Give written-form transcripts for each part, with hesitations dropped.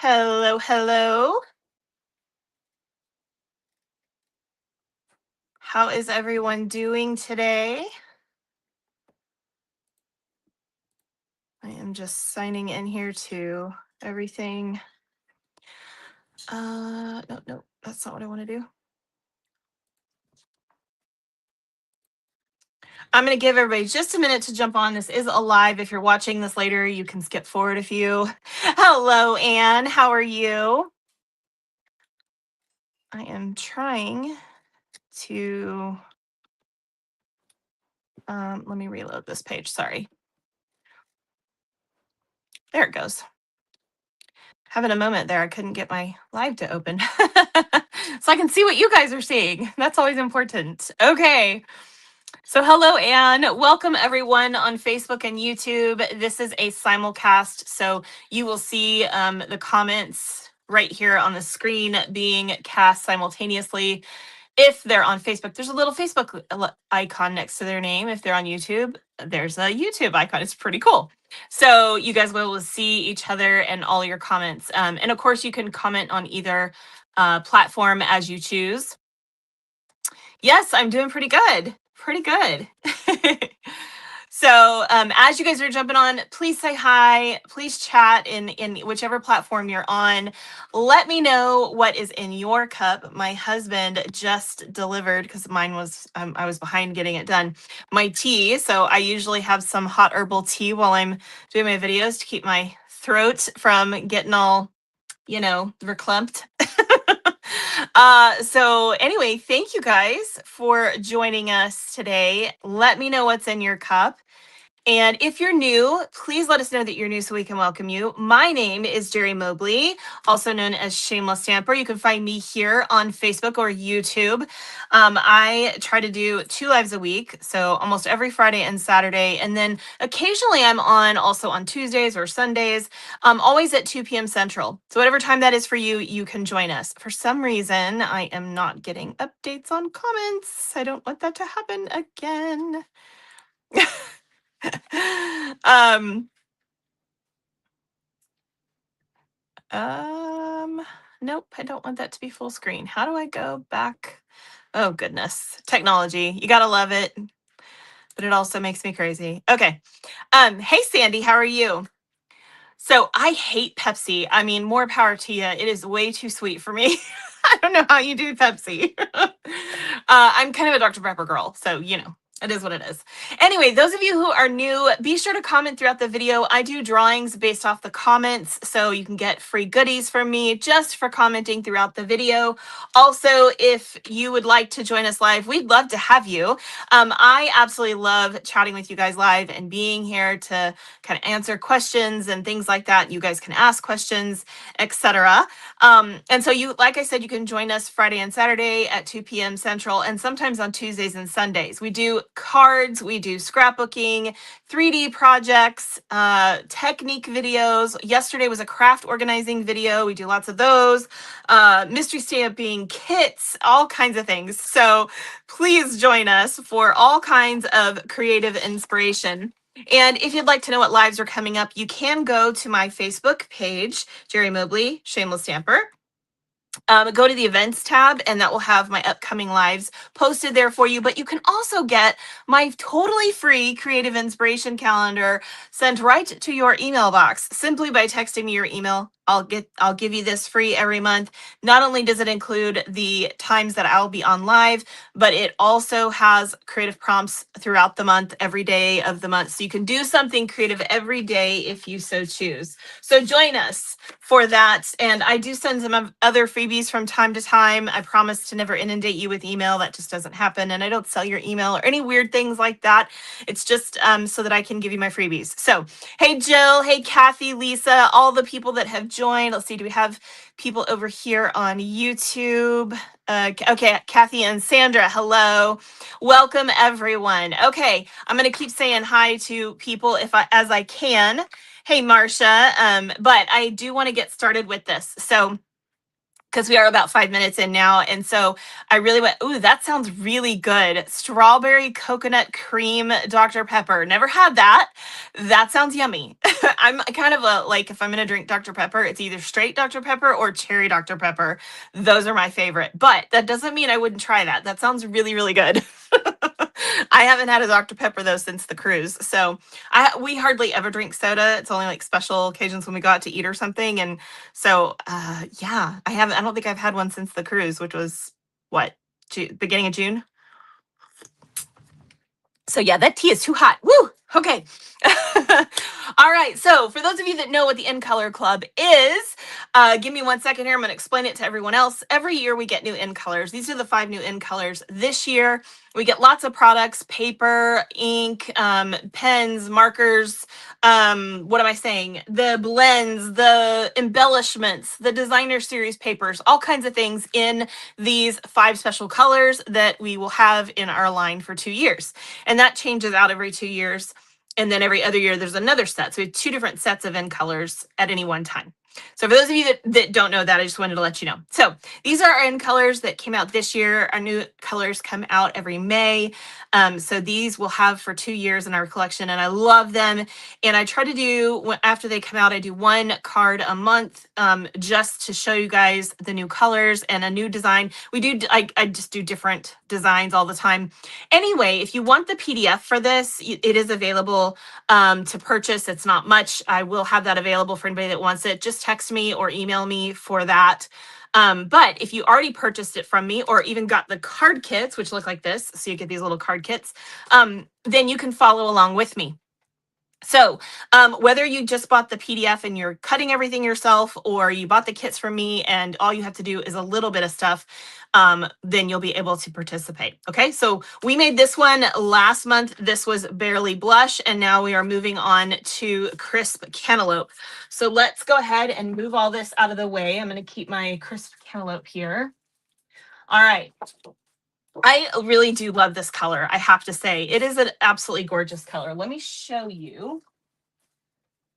Hello, hello. How is everyone doing today? I am just signing in here to everything. No, that's not what I want to do. I'm going to give everybody just a minute to jump on. This is a live. If you're watching this later, you can skip forward a few. Hello, Anne. How are you? I am trying to, let me reload this page. Sorry. There it goes. Having a moment there. I couldn't get my live to open. So I can see what you guys are seeing. That's always important. Okay. So hello, Anne. Welcome everyone on Facebook and YouTube. This is a simulcast. So you will see the comments right here on the screen being cast simultaneously. If they're on Facebook, there's a little Facebook icon next to their name. If they're on YouTube, there's a YouTube icon. It's pretty cool. So you guys will be able to see each other and all your comments. And of course, you can comment on either platform as you choose. Yes, I'm doing pretty good. Pretty good. So as you guys are jumping on, please say hi. Please chat in whichever platform you're on. Let me know what is in your cup. My husband just delivered, because mine was, I was behind getting it done, my tea. So I usually have some hot herbal tea while I'm doing my videos to keep my throat from getting all, verklempt. So anyway, thank you guys for joining us today. Let me know what's in your cup. And if you're new, please let us know that you're new so we can welcome you. My name is Jeri Mobley, also known as Shameless Stamper. You can find me here on Facebook or YouTube. I try to do 2 lives a week, so almost every Friday and Saturday. And then occasionally I'm on also on Tuesdays or Sundays, always at 2 p.m. Central. So whatever time that is for you, you can join us. For some reason, I am not getting updates on comments. I don't want that to happen again. um nope, I don't want that to be full screen. How do I go back? Oh goodness, technology, you gotta love it, but it also makes me crazy. Okay. Hey Sandy, how are you? So I hate Pepsi. I mean, more power to you. It is way too sweet for me. I don't know how you do Pepsi. I'm kind of a Dr. Pepper girl, so it is what it is. Anyway, those of you who are new, be sure to comment throughout the video. I do drawings based off the comments, so you can get free goodies from me just for commenting throughout the video. Also, if you would like to join us live, we'd love to have you. I absolutely love chatting with you guys live and being here to kind of answer questions and things like that. You guys can ask questions, etc. And so like I said, you can join us Friday and Saturday at 2 p.m. Central, and sometimes on Tuesdays and Sundays. We do cards, we do scrapbooking, 3D projects, technique videos. Yesterday was a craft organizing video. We do lots of those, mystery stamping kits, all kinds of things. So please join us for all kinds of creative inspiration. And if you'd like to know what lives are coming up, you can go to my Facebook page, Jeri Mobley, Shameless Stamper. Go to the events tab, and that will have my upcoming lives posted there for you. But you can also get my totally free creative inspiration calendar sent right to your email box simply by texting me your email. I'll give you this free every month. Not only does it include the times that I'll be on live, but it also has creative prompts throughout the month, every day of the month. So you can do something creative every day if you so choose. So join us for that. And I do send some other freebies from time to time. I promise to never inundate you with email. That just doesn't happen. And I don't sell your email or any weird things like that. It's just so that I can give you my freebies. So, hey, Jill. Hey, Kathy, Lisa, all the people that have joined. Let's see. Do we have people over here on YouTube? Okay, Kathy and Sandra, hello. Welcome, everyone. Okay, I'm going to keep saying hi to people as I can. Hey, Marcia, but I do want to get started with this. So, because we are about 5 minutes in now. And so I really went, ooh, that sounds really good. Strawberry coconut cream Dr. Pepper. Never had that. That sounds yummy. I'm kind of a, like, if I'm gonna drink Dr. Pepper, it's either straight Dr. Pepper or cherry Dr. Pepper. Those are my favorite. But that doesn't mean I wouldn't try that. That sounds really, really good. I haven't had a Dr. Pepper though since the cruise. So we hardly ever drink soda. It's only like special occasions when we go out to eat or something. And so yeah, I don't think I've had one since the cruise, which was what, beginning of June. So yeah, that tea is too hot. Woo! Okay. All right. So for those of you that know what the In Color Club is, give me 1 second here. I'm going to explain it to everyone else. Every year we get new In Colors. These are the 5 new In Colors. This year we get lots of products: paper, ink, pens, markers. What am I saying? The blends, the embellishments, the designer series papers, all kinds of things in these 5 special colors that we will have in our line for 2 years. And that changes out every 2 years. And then every other year, there's another set. So we have 2 different sets of In Colors at any one time. So for those of you that don't know that, I just wanted to let you know. So these are our In Colors that came out this year. Our new colors come out every May. So these we'll have for 2 years in our collection, and I love them. And I try to do, after they come out, I do 1 card a month, just to show you guys the new colors and a new design. I just do different designs all the time. Anyway, if you want the PDF for this, it is available to purchase. It's not much. I will have that available for anybody that wants it. Just text me or email me for that. But if you already purchased it from me, or even got the card kits, which look like this, so you get these little card kits, then you can follow along with me. So whether you just bought the PDF and you're cutting everything yourself, or you bought the kits from me and all you have to do is a little bit of stuff, then you'll be able to participate. Okay, so we made this one last month. This was Barely Blush, and now we are moving on to Crisp Cantaloupe. So let's go ahead and move all this out of the way. I'm going to keep my Crisp Cantaloupe here. All right. I really do love this color. I have to say, it is an absolutely gorgeous color. Let me show you.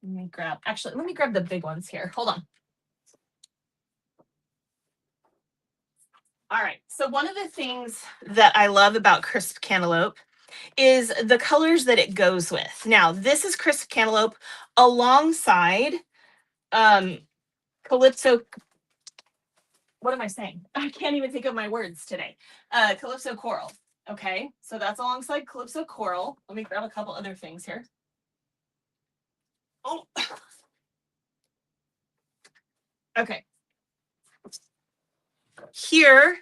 Let me grab the big ones here. Hold on. All right. So one of the things that I love about Crisp Cantaloupe is the colors that it goes with. Now, this is Crisp Cantaloupe alongside Calypso. What am I saying? I can't even think of my words today. Calypso Coral. Okay, so that's alongside Calypso Coral. Let me grab a couple other things here. Oh. Okay. Here,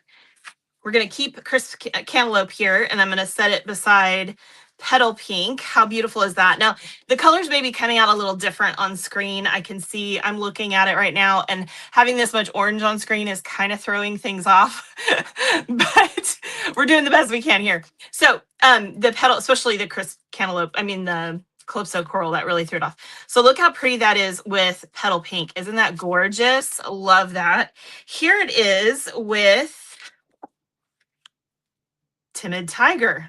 we're going to keep Crisp Cantaloupe here, and I'm going to set it beside Petal Pink. How beautiful is that? Now, the colors may be coming out a little different on screen. I can see, I'm looking at it right now, and having this much orange on screen is kind of throwing things off, but we're doing the best we can here. So the petal, especially the Crisp Cantaloupe, the Calypso Coral, that really threw it off. So look how pretty that is with Petal Pink. Isn't that gorgeous? Love that. Here it is with Timid Tiger.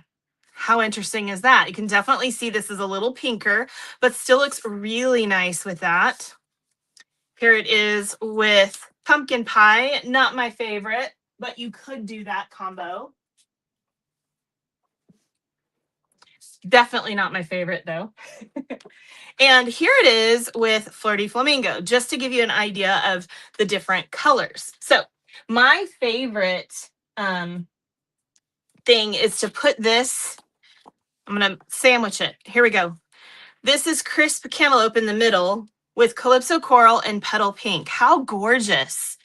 How interesting is that? You can definitely see this is a little pinker, but still looks really nice with that. Here it is with Pumpkin Pie. Not my favorite, but you could do that combo. Definitely not my favorite though. And here it is with Flirty Flamingo, just to give you an idea of the different colors. So my favorite thing is to put this, I'm going to sandwich it. Here we go. This is Crisp Cantaloupe in the middle with Calypso Coral and Petal Pink. How gorgeous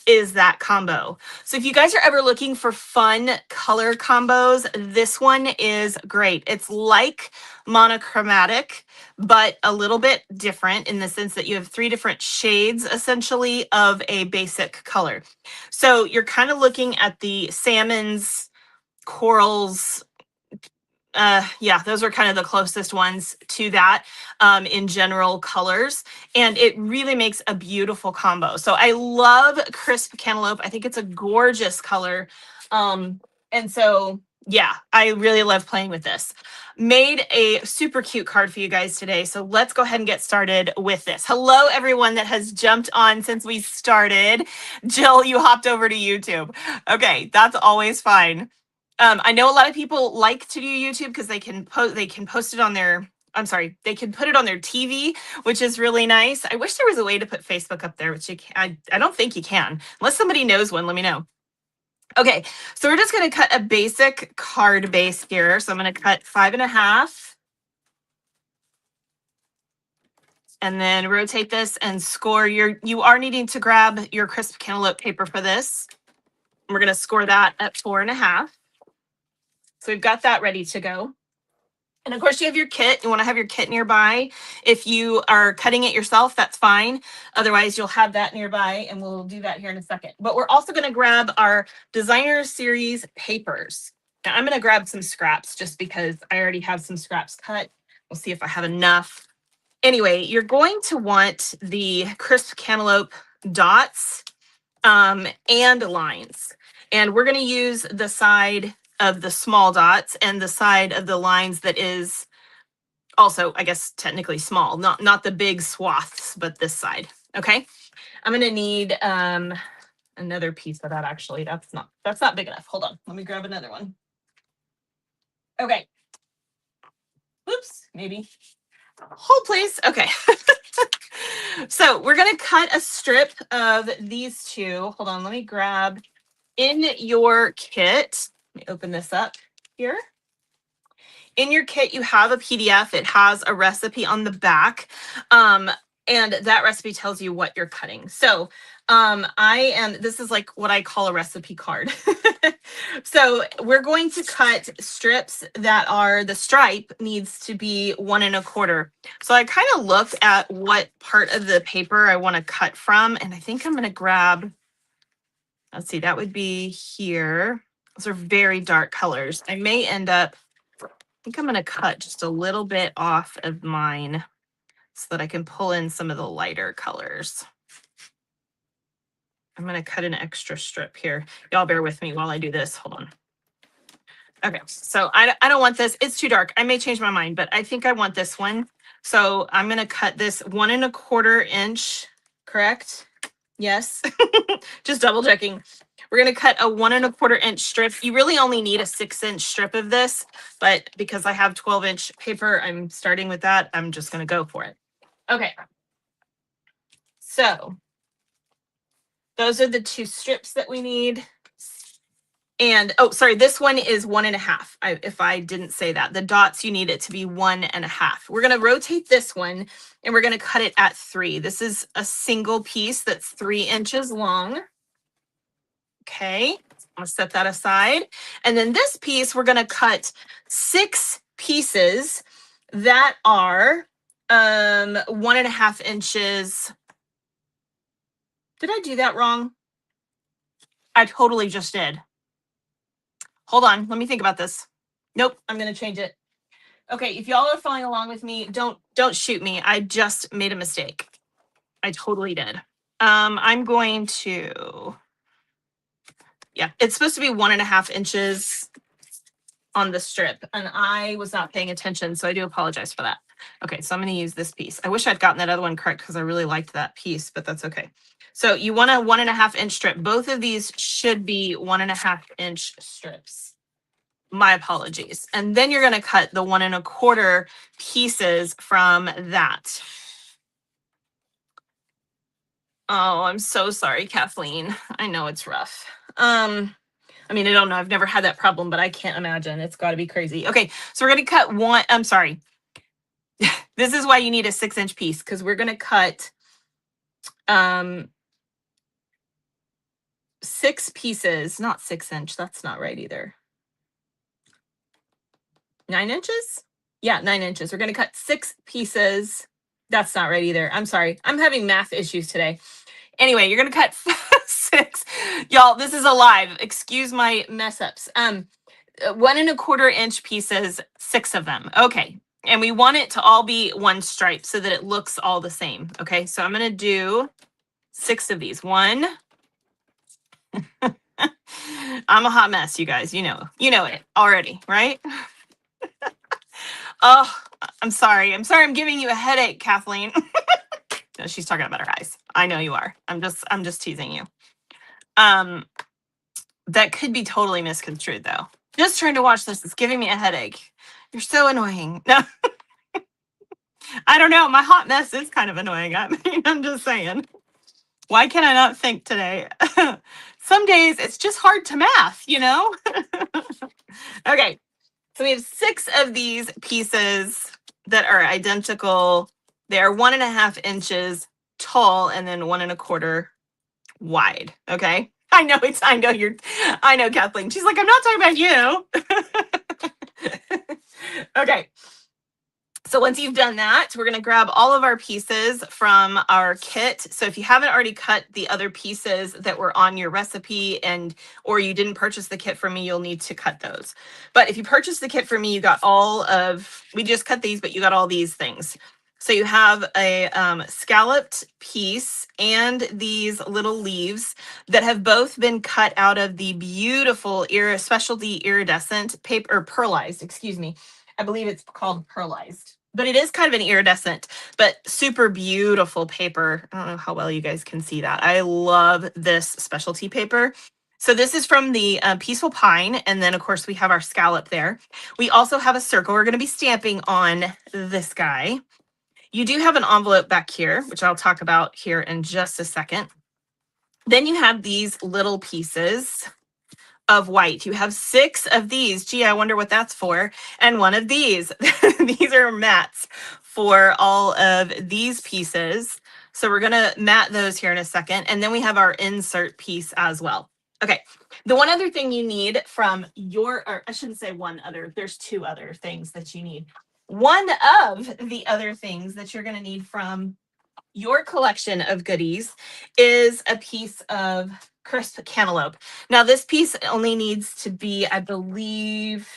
is that combo? So if you guys are ever looking for fun color combos, this one is great. It's like monochromatic, but a little bit different in the sense that you have 3 different shades essentially of a basic color. So you're kind of looking at the salmons, corals. Yeah, those are kind of the closest ones to that in general colors. And it really makes a beautiful combo. So I love Crisp Cantaloupe. I think it's a gorgeous color. And so, yeah, I really love playing with this. Made a super cute card for you guys today. So let's go ahead and get started with this. Hello, everyone that has jumped on since we started. Jill, you hopped over to YouTube. Okay, that's always fine. I know a lot of people like to do YouTube because they can post it on their I'm sorry, they can put it on their TV, which is really nice. I wish there was a way to put Facebook up there, which I don't think you can. Unless somebody knows one, let me know. Okay, so we're just going to cut a basic card base here. So I'm going to cut 5.5. And then rotate this and score you are needing to grab your crisp cantaloupe paper for this. We're going to score that at 4.5. So we've got that ready to go. And of course you have your kit. You want to have your kit nearby. If you are cutting it yourself, that's fine. Otherwise you'll have that nearby, and we'll do that here in a second. But we're also going to grab our designer series papers. Now I'm going to grab some scraps just because I already have some scraps cut. We'll see if I have enough. Anyway, you're going to want the crisp cantaloupe dots and lines. And we're going to use the side of the small dots and the side of the lines that is also, I guess, technically small, not the big swaths, but this side. Okay. I'm going to need another piece of that. Actually, that's not big enough. Hold on. Let me grab another one. Okay. Oops, maybe. Hold please. Okay. So we're going to cut a strip of these two. Hold on. Let me grab in your kit. Let me open this up here. In your kit, you have a PDF. It has a recipe on the back. And that recipe tells you what you're cutting. So this is like what I call a recipe card. So we're going to cut strips that are, the stripe needs to be 1.25. So I kind of looked at what part of the paper I want to cut from, and I think I'm going to grab, let's see, that would be here. Those are very dark colors. I may end up, I think I'm going to cut just a little bit off of mine so that I can pull in some of the lighter colors. I'm going to cut an extra strip here. Y'all bear with me while I do this. Hold on. Okay, so I don't want this. It's too dark. I may change my mind, but I think I want this one. So I'm going to cut this 1.25 inch, correct? Yes. Just double checking. We're going to cut a 1.25 inch strip. You really only need a 6-inch strip of this, but because I have 12-inch paper, I'm starting with that. I'm just going to go for it. Okay. So those are the two strips that we need. And, oh, sorry, this one is 1.5. If I didn't say that, the dots, you need it to be 1.5. We're going to rotate this one and we're going to cut it at 3. This is a single piece that's 3 inches long. Okay, I'll set that aside. And then this piece, we're going to cut 6 pieces that are 1.5 inches. Did I do that wrong? I totally just did. Hold on, let me think about this. Nope, I'm going to change it. Okay, if y'all are following along with me, don't shoot me. I just made a mistake. I totally did. I'm going to, yeah, it's supposed to be 1.5 inches on the strip, and I was not paying attention, so I do apologize for that. Okay, so I'm going to use this piece. I wish I'd gotten that other one correct because I really liked that piece, but that's okay. So you want a 1.5 inch strip. Both of these should be 1.5 inch strips. My apologies. And then you're going to cut the 1.25 pieces from that. Oh, I'm so sorry, Kathleen. I know it's rough. I mean, I don't know. I've never had that problem, but I can't imagine. It's got to be crazy. Okay, so we're going to cut one. I'm sorry. This is why you need a 6-inch piece, because we're going to cut 6 pieces, not 6-inch. That's not right either. 9 inches? Yeah, 9 inches. We're going to cut 6 pieces. That's not right either. I'm sorry. I'm having math issues today. Anyway, you're going to cut 6. Y'all, this is a live. Excuse my mess ups. 1.25 inch pieces, 6 of them. Okay. And we want it to all be one stripe so that it looks all the same. Okay. So I'm going to do 6 of these. 1. I'm a hot mess, you guys. You know it already, right? Oh, I'm sorry. I'm giving you a headache, Kathleen. No, she's talking about her eyes. I know you are. I'm just teasing you. That could be totally misconstrued though. Just trying to watch this. It's giving me a headache. You're so annoying. No. I don't know. My hot mess is kind of annoying. I mean, I'm just saying. Why can I not think today? Some days it's just hard to math, you know? Okay. So we have 6 of these pieces that are identical. They are 1.5 inches tall and then 1.25 wide. Okay. I know Kathleen. She's like, I'm not talking about you. Okay. So once you've done that, we're going to grab all of our pieces from our kit. So if you haven't already cut the other pieces that were on your recipe or you didn't purchase the kit from me, you'll need to cut those. But if you purchased the kit from me, you got we just cut these, but you got all these things. So you have a scalloped piece and these little leaves that have both been cut out of the beautiful specialty iridescent paper, or pearlized, excuse me. I believe it's called pearlized, but it is kind of an iridescent, but super beautiful paper. I don't know how well you guys can see that. I love this specialty paper. So this is from the Peaceful Pine. And then of course we have our scallop there. We also have a circle. We're going to be stamping on this guy. You do have an envelope back here, which I'll talk about here in just a second. Then you have these little pieces of white. You have 6 of these. Gee, I wonder what that's for. And one of these. These are mats for all of these pieces. So we're going to mat those here in a second. And then we have our insert piece as well. Okay. The one other thing you need from or I shouldn't say one other, there's 2 other things that you need. One of the other things that you're going to need from your collection of goodies is a piece of crisp cantaloupe. Now this piece only needs to be, I believe,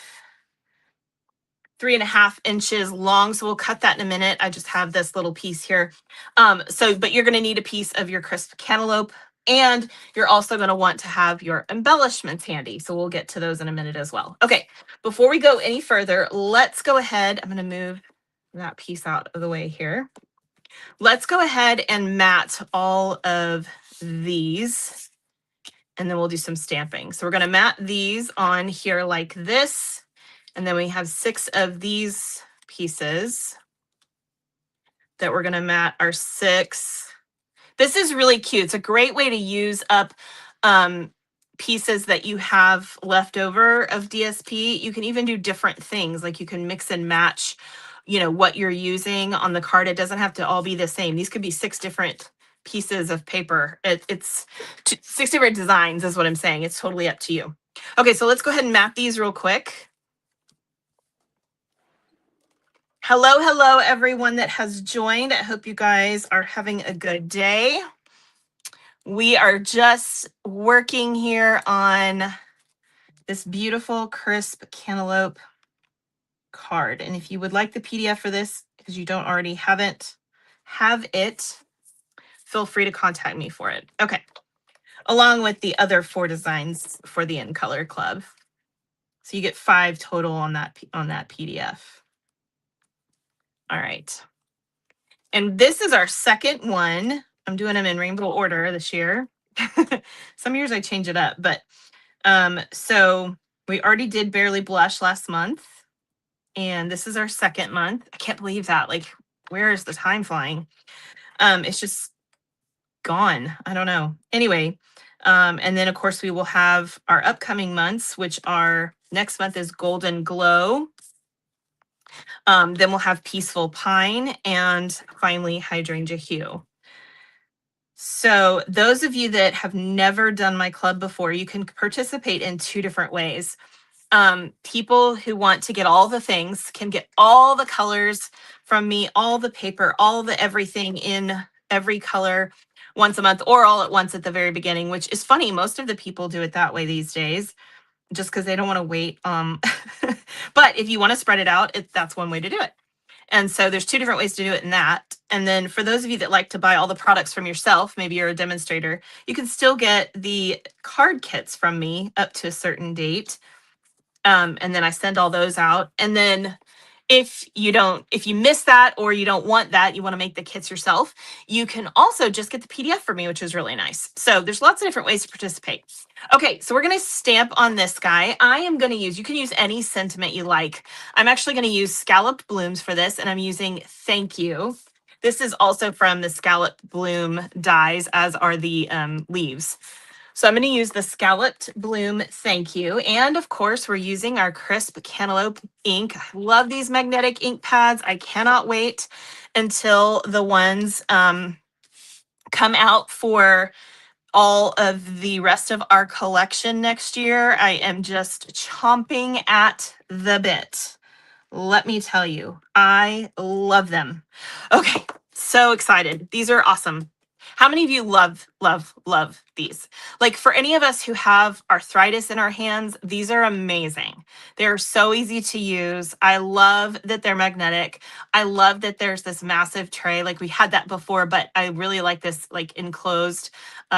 3.5 inches long. So we'll cut that in a minute. I just have this little piece here. But you're going to need a piece of your crisp cantaloupe, and you're also going to want to have your embellishments handy. So we'll get to those in a minute as well. Okay, before we go any further, let's go ahead. I'm going to move that piece out of the way here. Let's go ahead and mat all of these, and then we'll do some stamping. So we're going to mat these on here like this, and then we have 6 of these pieces that we're going to mat our 6. This is really cute. It's a great way to use up pieces that you have left over of DSP. You can even do different things, like you can mix and match, what you're using on the card. It doesn't have to all be the same. These could be 6 different pieces of paper. It's 6 different designs is what I'm saying. It's totally up to you. Okay, so let's go ahead and map these real quick. Hello, everyone that has joined. I hope you guys are having a good day. We are just working here on this beautiful crisp cantaloupe card. And if you would like the PDF for this, because you don't already have it, feel free to contact me for it. Okay. Along with the other 4 designs for the In Color Club. So you get 5 total on that PDF. All right. And this is our second one. I'm doing them in rainbow order this year. Some years I change it up, but so we already did Barely Blush last month, and this is our second month. I can't believe that. Like, where is the time flying? It's just gone. I don't know. Anyway, and then of course we will have our upcoming months, which are next month is Golden Glow. Then we'll have Peaceful Pine, and finally Hydrangea Hue. So those of you that have never done my club before, you can participate in 2 different ways. People who want to get all the things can get all the colors from me, all the paper, all the everything in every color once a month, or all at once at the very beginning, which is funny. Most of the people do it that way these days, just because they don't want to wait. But if you want to spread it out, that's one way to do it. And so there's 2 different ways to do it in that. And then for those of you that like to buy all the products from yourself, maybe you're a demonstrator, you can still get the card kits from me up to a certain date. And then I send all those out. And then If you miss that or you don't want that, you want to make the kits yourself, you can also just get the PDF for me, which is really nice. So there's lots of different ways to participate. Okay, so we're going to stamp on this guy. I am going to use, you can use any sentiment you like. I'm actually going to use scalloped blooms for this, and I'm using thank you. This is also from the scalloped bloom dies, as are the leaves. So I'm going to use the scalloped bloom thank you. And of course, we're using our crisp cantaloupe ink. I love these magnetic ink pads. I cannot wait until the ones come out for all of the rest of our collection next year. I am just chomping at the bit. Let me tell you, I love them. Okay, so excited. These are awesome. How many of you love, love, love these? Like, for any of us who have arthritis in our hands, these are amazing. They're so easy to use. I love that they're magnetic. I love that there's this massive tray. Like, we had that before, but I really like this like enclosed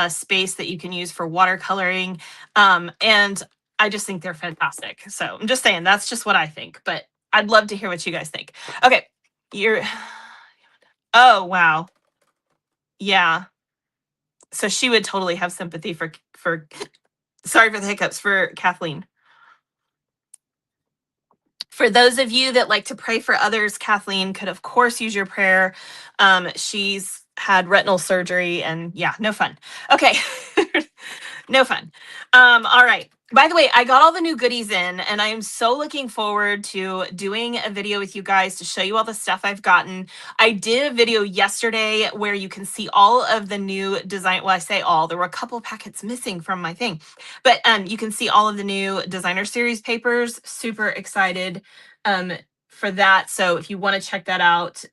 space that you can use for watercoloring. And I just think they're fantastic. So I'm just saying, that's just what I think, but I'd love to hear what you guys think. Okay, oh, wow. Yeah. So she would totally have sympathy for sorry for the hiccups, for Kathleen. For those of you that like to pray for others, Kathleen could of course use your prayer. She's had retinal surgery and yeah, no fun. Okay. No fun. All right. By the way, I got all the new goodies in, and I am so looking forward to doing a video with you guys to show you all the stuff I've gotten. I did a video yesterday where you can see all of the new design. Well, I say all, there were a couple packets missing from my thing, but you can see all of the new designer series papers. Super excited for that. So if you want to check that out,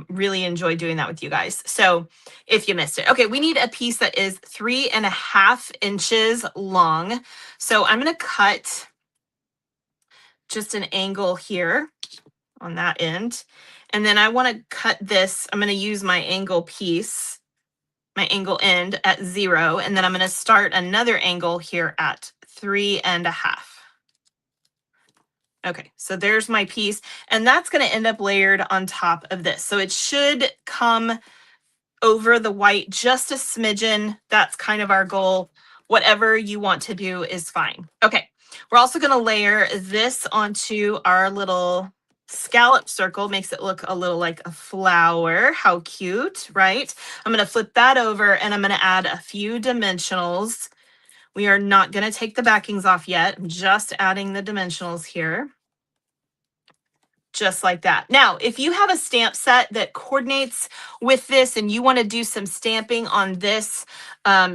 really enjoy doing that with you guys. So if you missed it. Okay, we need a piece that is 3.5 inches long. So I'm going to cut just an angle here on that end. And then I want to cut this. I'm going to use my angle piece, my angle end at 0. And then I'm going to start another angle here at 3.5. Okay, so there's my piece. And that's going to end up layered on top of this. So it should come over the white just a smidgen. That's kind of our goal. Whatever you want to do is fine. Okay, we're also going to layer this onto our little scallop circle. Makes it look a little like a flower. How cute, right? I'm going to flip that over and I'm going to add a few dimensionals. We are not going to take the backings off yet. I'm just adding the dimensionals here. Just like that. Now, if you have a stamp set that coordinates with this and you want to do some stamping on this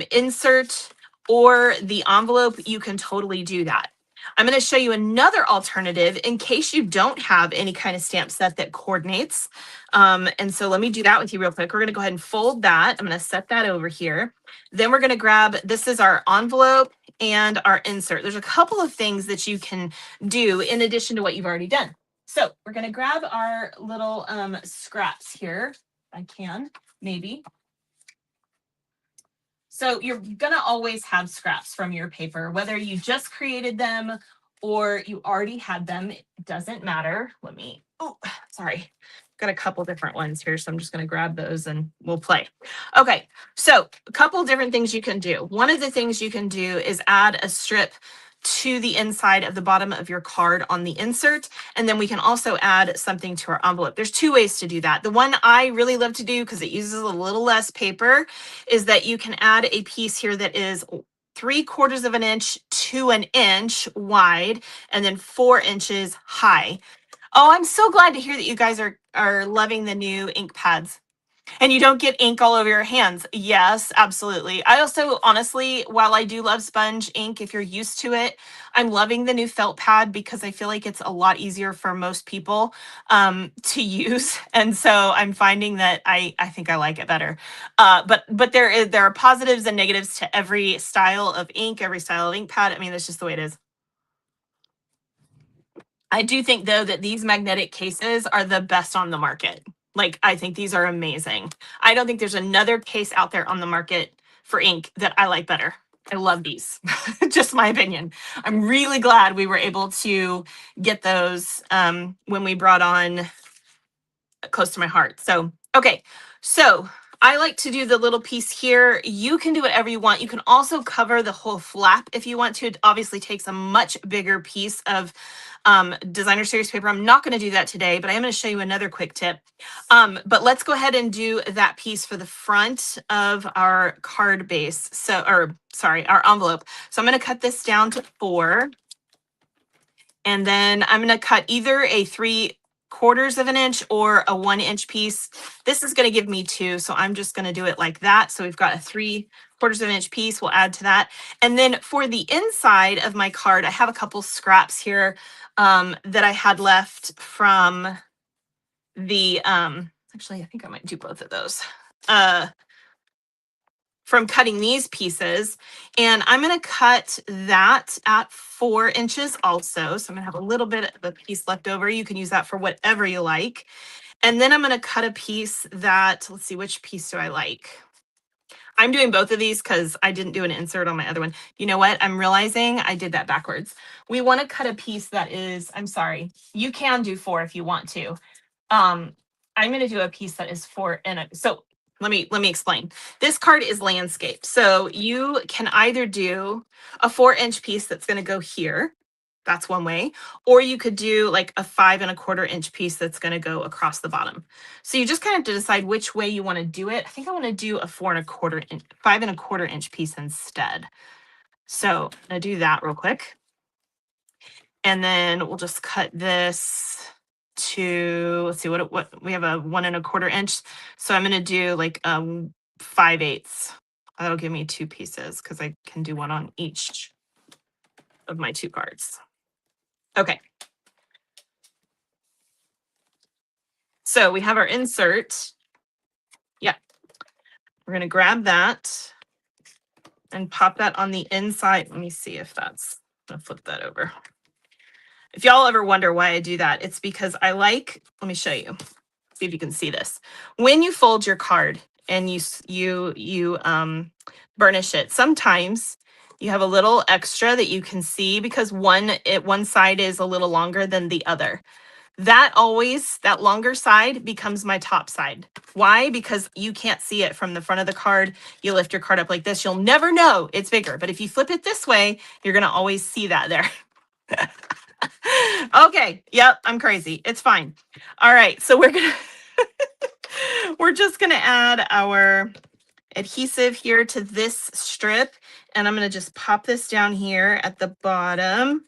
insert or the envelope, you can totally do that. I'm going to show you another alternative in case you don't have any kind of stamp set that coordinates. And so let me do that with you real quick. We're going to go ahead and fold that. I'm going to set that over here. Then we're going to grab, this is our envelope and our insert. There's a couple of things that you can do in addition to what you've already done. So we're going to grab our little scraps here. I can, maybe. So you're going to always have scraps from your paper, whether you just created them or you already had them. It doesn't matter. Let me, oh, sorry. Got a couple different ones here. So I'm just going to grab those and we'll play. Okay. So a couple different things you can do. One of the things you can do is add a strip to the inside of the bottom of your card on the insert. And then we can also add something to our envelope. There's two ways to do that. The one I really love to do because it uses a little less paper is that you can add a piece here that is 3/4 of an inch to an inch wide and then 4 inches high. Oh, I'm so glad to hear that you guys are loving the new ink pads. And you don't get ink all over your hands. Yes, absolutely. I also, honestly, while I do love sponge ink, if you're used to it, I'm loving the new felt pad because I feel like it's a lot easier for most people to use. And so I'm finding that I think I like it better. But there are positives and negatives to every style of ink, every style of ink pad. I mean, that's just the way it is. I do think, though, that these magnetic cases are the best on the market. Like, I think these are amazing. I don't think there's another case out there on the market for ink that I like better. I love these. Just my opinion. I'm really glad we were able to get those when we brought on Close to My Heart. So, okay. So I like to do the little piece here. You can do whatever you want. You can also cover the whole flap if you want to. It obviously takes a much bigger piece of designer series paper. I'm not going to do that today, but I am going to show you another quick tip. But let's go ahead and do that piece for the front of our card base. So, or sorry, our envelope. So I'm going to cut this down to 4. And then I'm going to cut either a 3/4 of an inch or a 1-inch piece. This is going to give me 2. So I'm just going to do it like that. So we've got a 3/4 of an inch piece. We'll add to that. And then for the inside of my card, I have a couple scraps here that I had left from the, actually, I think I might do both of those. From cutting these pieces, and I'm going to cut that at 4 inches also. So I'm going to have a little bit of a piece left over. You can use that for whatever you like. And then I'm going to cut a piece that, let's see, which piece do I like? I'm doing both of these because I didn't do an insert on my other one. You know what? I'm realizing I did that backwards. We want to cut a piece that is, I'm sorry, you can do 4 if you want to. I'm going to do a piece that is 4 and so let me explain. This card is landscape. So you can either do a 4-inch piece that's going to go here. That's one way. Or you could do like a 5¼ inch piece that's going to go across the bottom. So you just kind of have to decide which way you want to do it. I think I want to do a 5¼ inch piece instead. So I'm going to do that real quick. And then we'll just cut this to, let's see, what we have a 1¼ inch. So I'm going to do like 5/8. That'll give me 2 pieces because I can do one on each of my 2 cards. Okay. So we have our insert. Yeah. We're going to grab that and pop that on the inside. Let me see if that's, I'm going to flip that over. If y'all ever wonder why I do that, it's because I like, let me show you. See if you can see this. When you fold your card and you burnish it, sometimes you have a little extra that you can see because one side is a little longer than the other. That longer side becomes my top side. Why? Because you can't see it from the front of the card. You lift your card up like this, you'll never know it's bigger. But if you flip it this way, you're going to always see that there. Okay. Yep. I'm crazy. It's fine. All right. So we're just going to add our adhesive here to this strip. And I'm going to just pop this down here at the bottom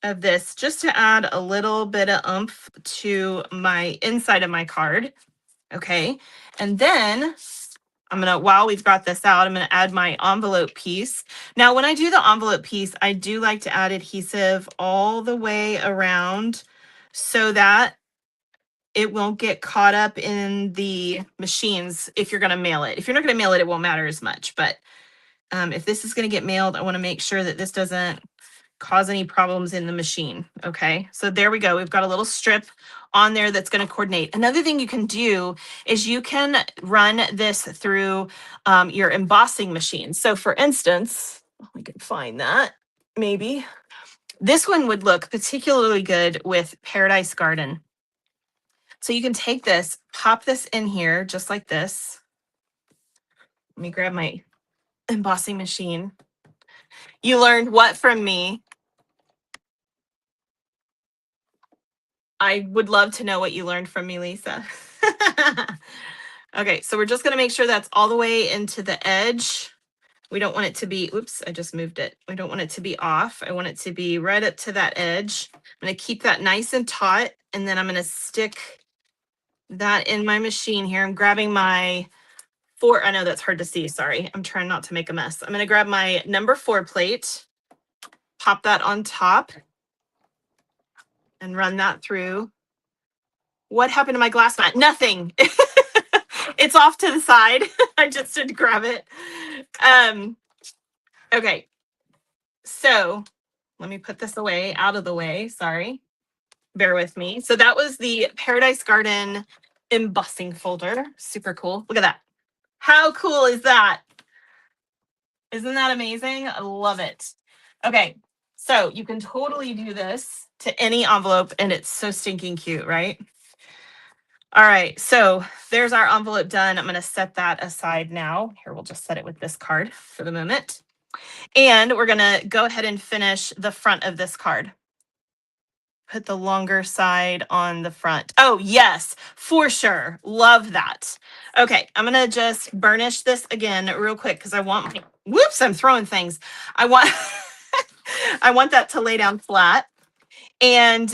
of this just to add a little bit of oomph to my inside of my card. Okay. And then I'm going to, while we've got this out, I'm going to add my envelope piece. Now, when I do the envelope piece, I do like to add adhesive all the way around so that it won't get caught up in the machines if you're going to mail it. If you're not going to mail it, it won't matter as much. But if this is going to get mailed, I want to make sure that this doesn't cause any problems in the machine. Okay, so there we go. We've got a little strip on there that's going to coordinate. Another thing you can do is you can run this through your embossing machine. So for instance, we can find that maybe. This one would look particularly good with Paradise Garden. So you can take this, pop this in here just like this. Let me grab my embossing machine. You learned what from me? I would love to know what you learned from me, Lisa. Okay, so we're just going to make sure that's all the way into the edge. We don't want it to be, oops, I just moved it. We don't want it to be off. I want it to be right up to that edge. I'm going to keep that nice and taut, and then I'm going to stick that in my machine here. I'm grabbing my I know that's hard to see, sorry. I'm trying not to make a mess. I'm going to grab my number 4 plate, pop that on top, and run that through. What happened to my glass mat? Nothing. It's off to the side. I just did grab it. Okay. So let me put this away, out of the way. Sorry. Bear with me. So that was the Paradise Garden embossing folder. Super cool. Look at that. How cool is that? Isn't that amazing? I love it. Okay, so you can totally do this to any envelope, and it's so stinking cute, right? All right, so there's our envelope done. I'm going to set that aside now. Here, we'll just set it with this card for the moment. And we're going to go ahead and finish the front of this card. Put the longer side on the front. Oh, yes, for sure. Love that. Okay, I'm going to just burnish this again real quick because I want my, whoops, I'm throwing things. I want I want that to lay down flat. And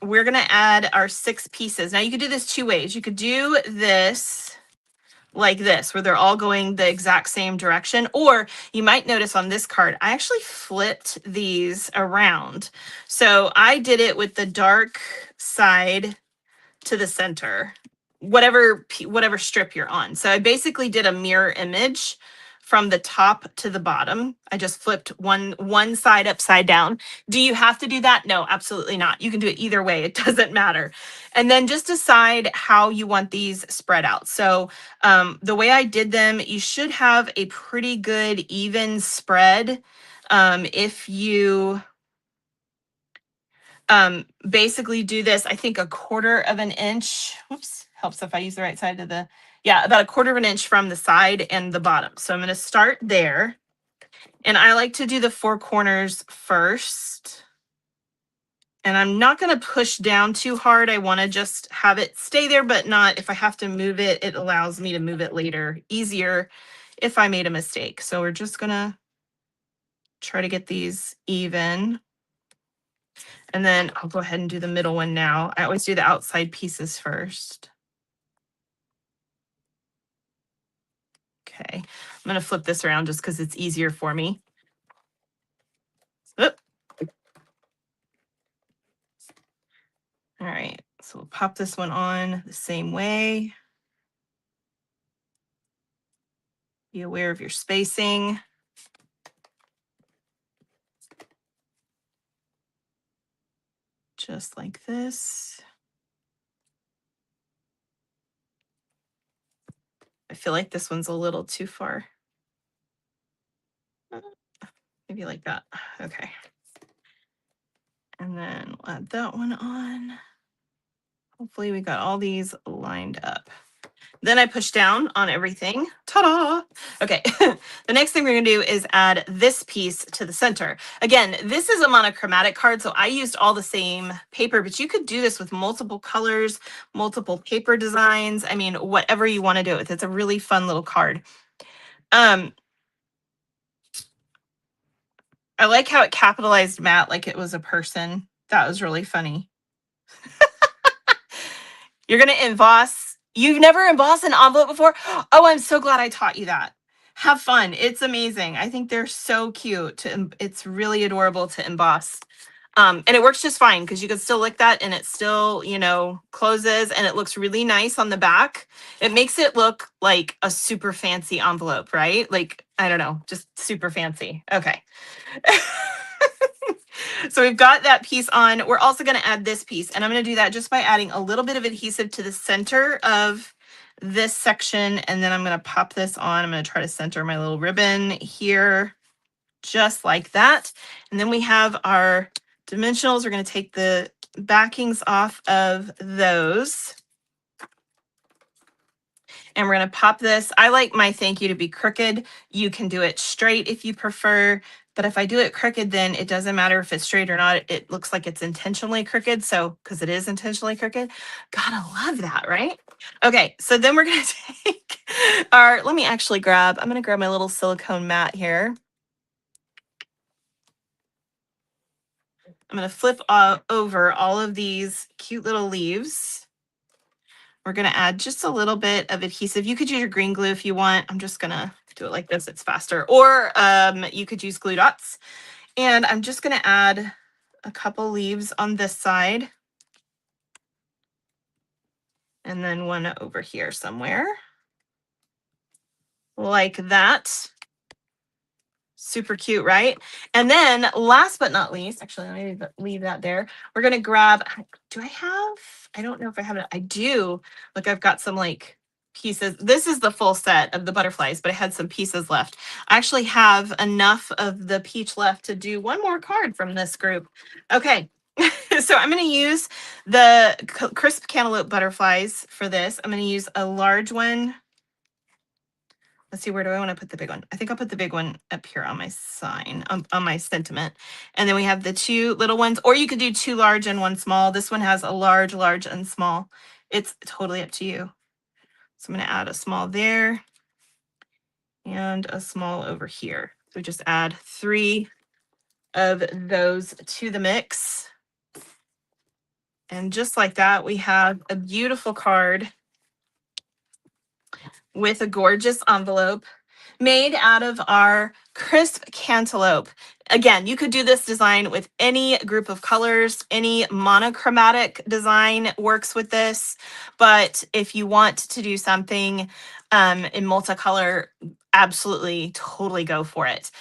we're going to add our 6 pieces. Now you could do this 2 ways. You could do this like this, where they're all going the exact same direction. Or you might notice on this card, I actually flipped these around. So I did it with the dark side to the center, whatever strip you're on. So I basically did a mirror image from the top to the bottom. I just flipped one side upside down. Do you have to do that? No, absolutely not. You can do it either way. It doesn't matter. And then just decide how you want these spread out. So the way I did them, you should have a pretty good even spread. If you basically do this, I think 1/4 of an inch. Whoops, helps if I use the right side of the, yeah, about 1/4 of an inch from the side and the bottom. So I'm going to start there. And I like to do the 4 corners first. And I'm not going to push down too hard. I want to just have it stay there, but not, if I have to move it, it allows me to move it later, easier if I made a mistake. So we're just going to try to get these even. And then I'll go ahead and do the middle one now. I always do the outside pieces first. Okay, I'm going to flip this around just because it's easier for me. Oop. All right, so we'll pop this one on the same way. Be aware of your spacing. Just like this. I feel like this one's a little too far. Maybe like that. Okay. And then we'll add that one on. Hopefully we got all these lined up. Then I push down on everything. Ta-da! Okay, the next thing we're gonna do is add this piece to the center. Again, this is a monochromatic card, so I used all the same paper, but you could do this with multiple colors, multiple paper designs. I mean, whatever you wanna do it with. It's a really fun little card. I like how it capitalized Matt like it was a person. That was really funny. You're going to emboss. You've never embossed an envelope before? Oh, I'm so glad I taught you that. Have fun. It's amazing. I think they're so cute. It's really adorable to emboss. And it works just fine because you can still lick that and it still, you know, closes and it looks really nice on the back. It makes it look like a super fancy envelope, right? Like, I don't know, just super fancy. Okay. So we've got that piece on. We're also going to add this piece, and I'm going to do that just by adding a little bit of adhesive to the center of this section, and then I'm going to pop this on. I'm going to try to center my little ribbon here, just like that. And then we have our dimensionals. We're going to take the backings off of those. And we're going to pop this. I like my thank you to be crooked. You can do it straight if you prefer. But if I do it crooked, then it doesn't matter if it's straight or not. It looks like it's intentionally crooked. So, because it is intentionally crooked. Gotta love that, right? Okay, so then we're going to take our, let me actually grab, I'm going to grab my little silicone mat here. I'm going to flip over all of these cute little leaves. We're going to add just a little bit of adhesive. You could use your green glue if you want. I'm just going to do it like this. It's faster. Or you could use glue dots. And I'm just going to add a couple leaves on this side. And then one over here somewhere. Like that. Super cute, right? And then last but not least, actually, let me leave that there. We're going to grab, do I have, I don't know if I have it. I do. Look, I've got some like pieces. This is the full set of the butterflies, but I had some pieces left. I actually have enough of the peach left to do one more card from this group. Okay. So I'm going to use the crisp cantaloupe butterflies for this. I'm going to use a large one. Let's see, where do I want to put the big one? I think I'll put the big one up here on my sign, on my sentiment. And then we have the two little ones, or you could do two large and one small. This one has a large, large, and small. It's totally up to you. So I'm going to add a small there and a small over here. So just add 3 of those to the mix. And just like that, we have a beautiful card with a gorgeous envelope made out of our crisp cantaloupe. Again, you could do this design with any group of colors. Any monochromatic design works with this. But if you want to do something in multicolor, absolutely, totally go for it.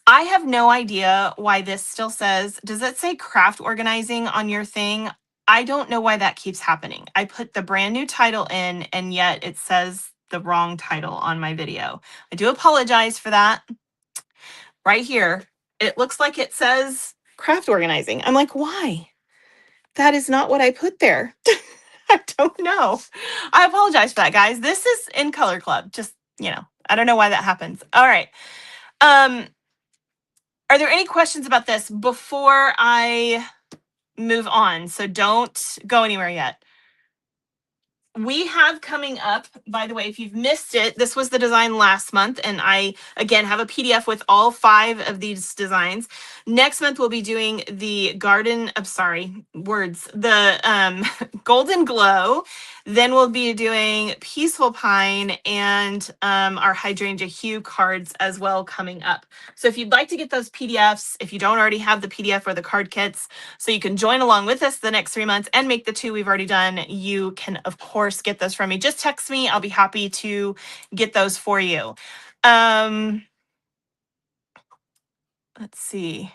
I have no idea why this still says, does it say craft organizing on your thing? I don't know why that keeps happening. I put the brand new title in and yet it says the wrong title on my video. I do apologize for that. Right here, it looks like it says craft organizing. I'm like, why? That is not what I put there. I don't know. I apologize for that, guys. This is in Color Club. Just, I don't know why that happens. All right. Are there any questions about this before I move on? So don't go anywhere yet. We have coming up, by the way, if you've missed it, this was the design last month, and I, again, have a PDF with all 5 of these designs. Next month, we'll be doing the the Golden Glow. Then we'll be doing Peaceful Pine and our Hydrangea Hue cards as well coming up. So if you'd like to get those PDFs, if you don't already have the PDF or the card kits, so you can join along with us the next 3 months and make the 2 we've already done, you can, of course, get those from me. Just text me. I'll be happy to get those for you. Let's see.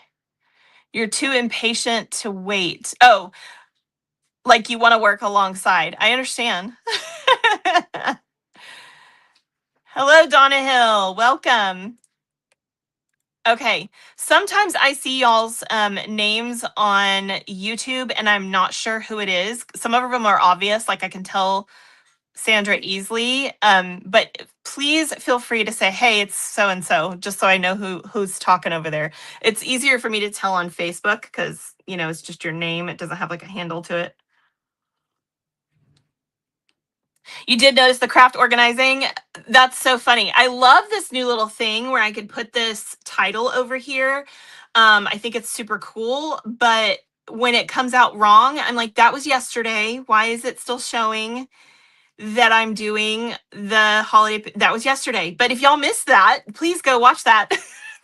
You're too impatient to wait. Oh, like you want to work alongside. I understand. Hello, Donna Hill. Welcome. Okay, sometimes I see y'all's names on YouTube and I'm not sure who it is. Some of them are obvious, like I can tell Sandra easily, but please feel free to say, hey, it's so-and-so, just so I know who's talking over there. It's easier for me to tell on Facebook because, it's just your name. It doesn't have like a handle to it. You did notice the craft organizing. That's so funny. I love this new little thing where I could put this title over here. I think it's super cool, but when it comes out wrong, I'm like, that was yesterday. Why is it still showing that I'm doing the holiday? That was yesterday. But if y'all missed that, please go watch that.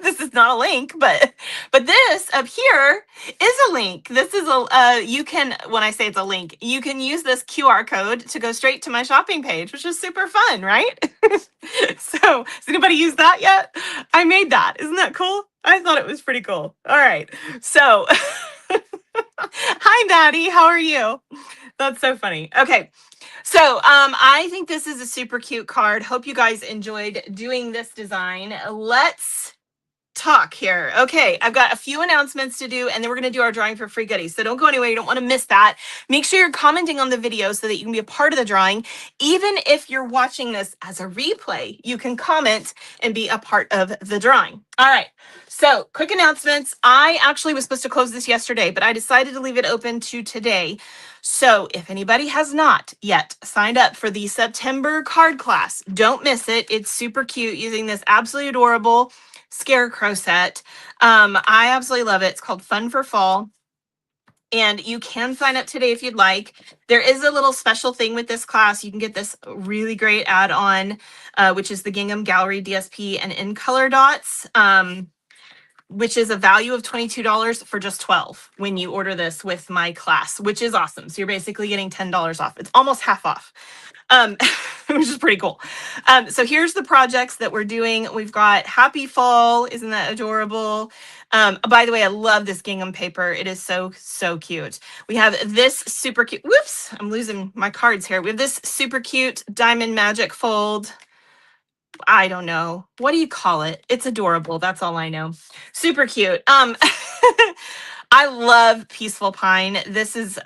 This is not a link, but this up here is a link. This is you can, when I say it's a link, you can use this QR code to go straight to my shopping page, which is super fun, right? So has anybody used that yet? I made that. Isn't that cool? I thought it was pretty cool. All right. So hi, Maddie. How are you? That's so funny. Okay. So I think this is a super cute card. Hope you guys enjoyed doing this design. Let's talk here. Okay, I've got a few announcements to do, and then we're going to do our drawing for free goodies. So don't go anywhere. You don't want to miss that. Make sure you're commenting on the video so that you can be a part of the drawing. Even if you're watching this as a replay, you can comment and be a part of the drawing. All right. So quick announcements. I actually was supposed to close this yesterday, but I decided to leave it open to today. So if anybody has not yet signed up for the September card class, don't miss it. It's super cute using this absolutely adorable scarecrow set. I absolutely love it. It's called Fun for Fall. And you can sign up today if you'd like. There is a little special thing with this class. You can get this really great add-on, which is the Gingham Gallery DSP and In Color Dots. which is a value of $22 for just 12 when you order this with my class, which is awesome. So you're basically getting $10 off. It's almost half off, um, which is pretty cool. So here's the projects that we're doing. We've got Happy Fall. Isn't that adorable? By the way, I love this gingham paper. It is so, so cute. We have this super cute, whoops, I'm losing my cards here. We have this super cute Diamond Magic fold. I don't know. What do you call it? It's adorable. That's all I know. Super cute. I love Peaceful Pine. This is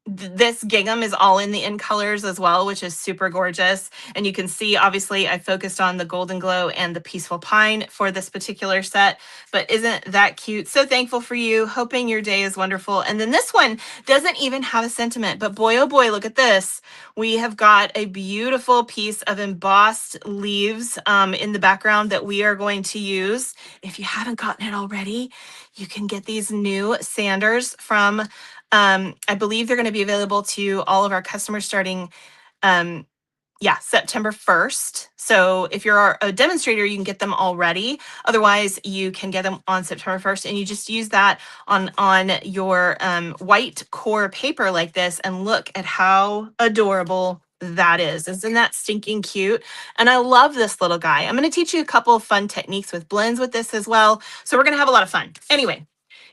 this gingham is all in the in colors as well, which is super gorgeous. And you can see, obviously, I focused on the Golden Glow and the Peaceful Pine for this particular set. But isn't that cute? So thankful for you. Hoping your day is wonderful. And then this one doesn't even have a sentiment, but boy, oh boy, look at this. We have got a beautiful piece of embossed leaves in the background that we are going to use. If you haven't gotten it already, you can get these new sanders from, I believe they're going to be available to all of our customers starting, September 1st. So if you're a demonstrator, you can get them already. Otherwise, you can get them on September 1st, and you just use that on your white core paper like this, and look at how adorable that is. Isn't that stinking cute? And I love this little guy. I'm going to teach you a couple of fun techniques with blends with this as well. So we're going to have a lot of fun. Anyway,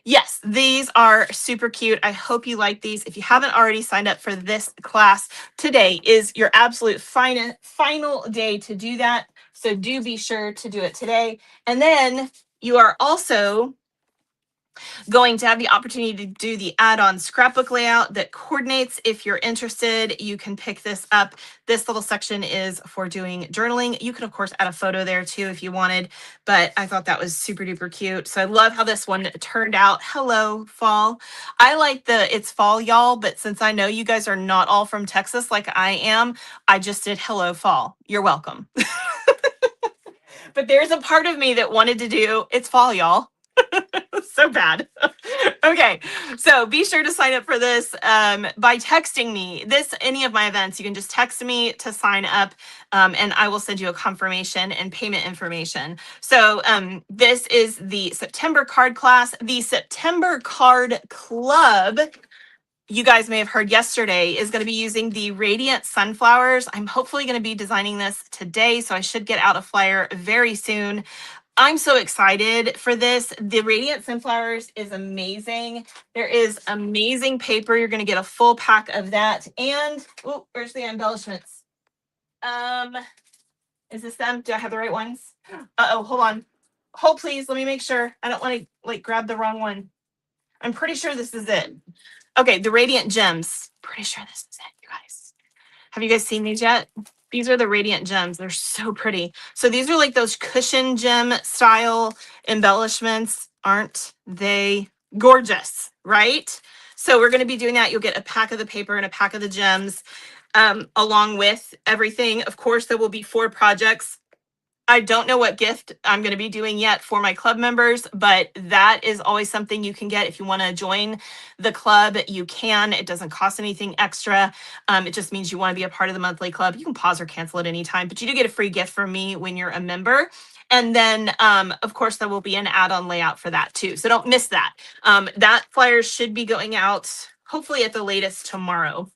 yes, these are super cute. I hope you like these. If you haven't already signed up for this class, today is your absolute final day to do that. So do be sure to do it today. And then you are also going to have the opportunity to do the add-on scrapbook layout that coordinates. If you're interested, you can pick this up. This little section is for doing journaling. You can, of course, add a photo there too if you wanted, but I thought that was super duper cute. So I love how this one turned out. Hello, fall. I like it's fall, y'all, but since I know you guys are not all from Texas like I am, I just did hello, fall. You're welcome. But there's a part of me that wanted to do it's fall, y'all. So bad. Okay, so be sure to sign up for this by texting me. Any of my events, you can just text me to sign up, and I will send you a confirmation and payment information. So this is the September card class. The September card club, you guys may have heard yesterday, is going to be using the Radiant Sunflowers. I'm hopefully going to be designing this today, so I should get out a flyer very soon. I'm so excited for this. The Radiant Sunflowers is amazing. There is amazing paper. You're going to get a full pack of that. And, oh, where's the embellishments? Is this them? Do I have the right ones? Uh-oh, hold on. Hold, please. Let me make sure. I don't want to, grab the wrong one. I'm pretty sure this is it. Okay, the Radiant Gems. Pretty sure this is it, you guys. Have you guys seen these yet? These are the Radiant Gems. They're so pretty. So these are like those cushion gem style embellishments. Aren't they gorgeous, right? So we're going to be doing that. You'll get a pack of the paper and a pack of the gems along with everything. Of course, there will be 4 projects. I don't know what gift I'm going to be doing yet for my club members, but that is always something you can get. If you want to join the club, you can. It doesn't cost anything extra. It just means you want to be a part of the monthly club. You can pause or cancel at any time, but you do get a free gift from me when you're a member. And then, of course, there will be an add-on layout for that too. So don't miss that. That flyer should be going out hopefully at the latest tomorrow.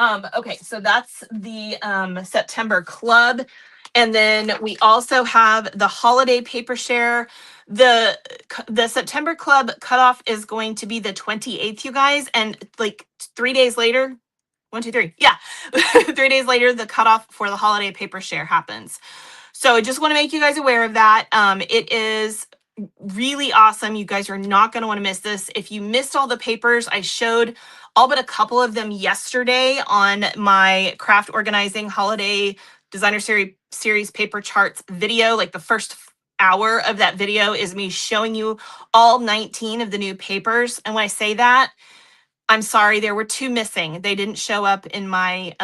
Okay, so that's the September club. And then we also have the holiday paper share. The September club cutoff is going to be the 28th, you guys. And like 3 days later, 1, 2, 3. Yeah. 3 days later, the cutoff for the holiday paper share happens. So I just want to make you guys aware of that. It is really awesome. You guys are not going to want to miss this. If you missed all the papers, I showed all but a couple of them yesterday on my craft organizing holiday designer series paper charts video. Like the first hour of that video is me showing you all 19 of the new papers. And when I say that, I'm sorry, there were 2 missing. They didn't show up in my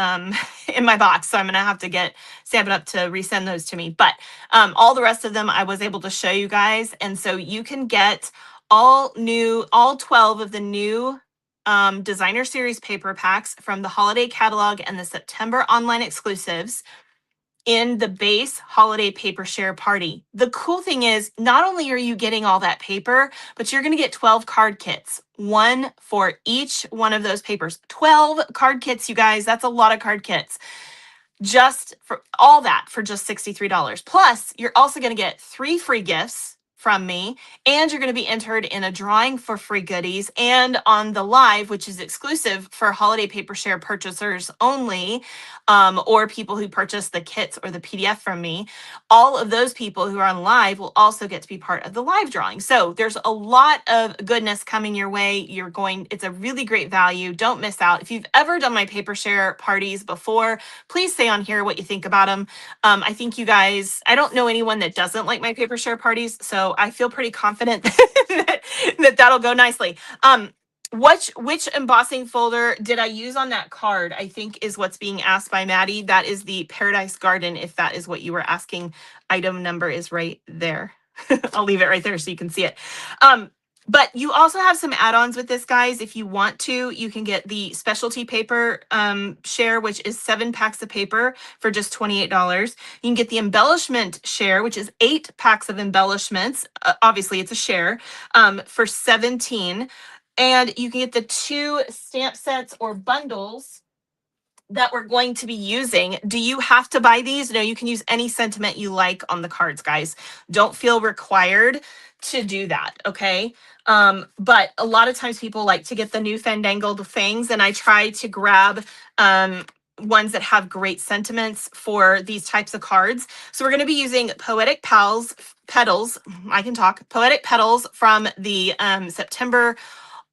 in my box, so I'm gonna have to get Stampin' Up to resend those to me. But all the rest of them I was able to show you guys, and so you can get all 12 of the new designer series paper packs from the holiday catalog and the September online exclusives in the base holiday paper share party. The cool thing is, not only are you getting all that paper, but you're going to get 12 card kits, one for each one of those papers. 12 card kits, you guys. That's a lot of card kits. Just for all that for just $63. Plus, you're also going to get 3 free gifts from me, and you're going to be entered in a drawing for free goodies and on the live, which is exclusive for holiday paper share purchasers only, or people who purchase the kits or the PDF from me. All of those people who are on live will also get to be part of the live drawing. So there's a lot of goodness coming your way. It's a really great value. Don't miss out. If you've ever done my paper share parties before, please say on here what you think about them. I think you guys, I don't know anyone that doesn't like my paper share parties, so I feel pretty confident that that'll go nicely. Which embossing folder did I use on that card, I think is what's being asked by Maddie. That is the Paradise Garden, if that is what you were asking. Item number is right there. I'll leave it right there so you can see it. But you also have some add-ons with this, guys. If you want to, you can get the specialty paper share, which is 7 packs of paper for just $28. You can get the embellishment share, which is 8 packs of embellishments. Obviously, it's a share for $17. And you can get the 2 stamp sets or bundles that we're going to be using. Do you have to buy these? No, you can use any sentiment you like on the cards, guys. Don't feel required to do that, okay? But a lot of times people like to get the new fandangled things, and I try to grab ones that have great sentiments for these types of cards. So we're going to be using Poetic Petals. I can talk. Poetic Petals from the September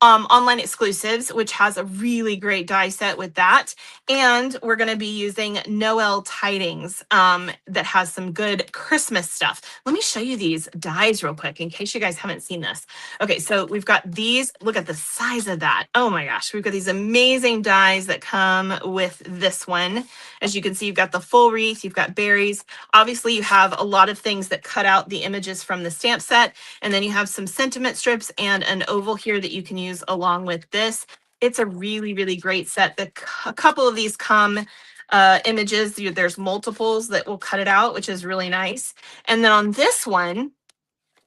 online exclusives, which has a really great die set with that. And we're going to be using Noel Tidings that has some good Christmas stuff. Let me show you these dies real quick in case you guys haven't seen this. Okay, so we've got these. Look at the size of that. Oh my gosh, we've got these amazing dies that come with this one. As you can see, you've got the full wreath, you've got berries. Obviously, you have a lot of things that cut out the images from the stamp set. And then you have some sentiment strips and an oval here that you can use along with this. It's a really, really great set. A couple of these come images. There's multiples that will cut it out, which is really nice. And then on this one,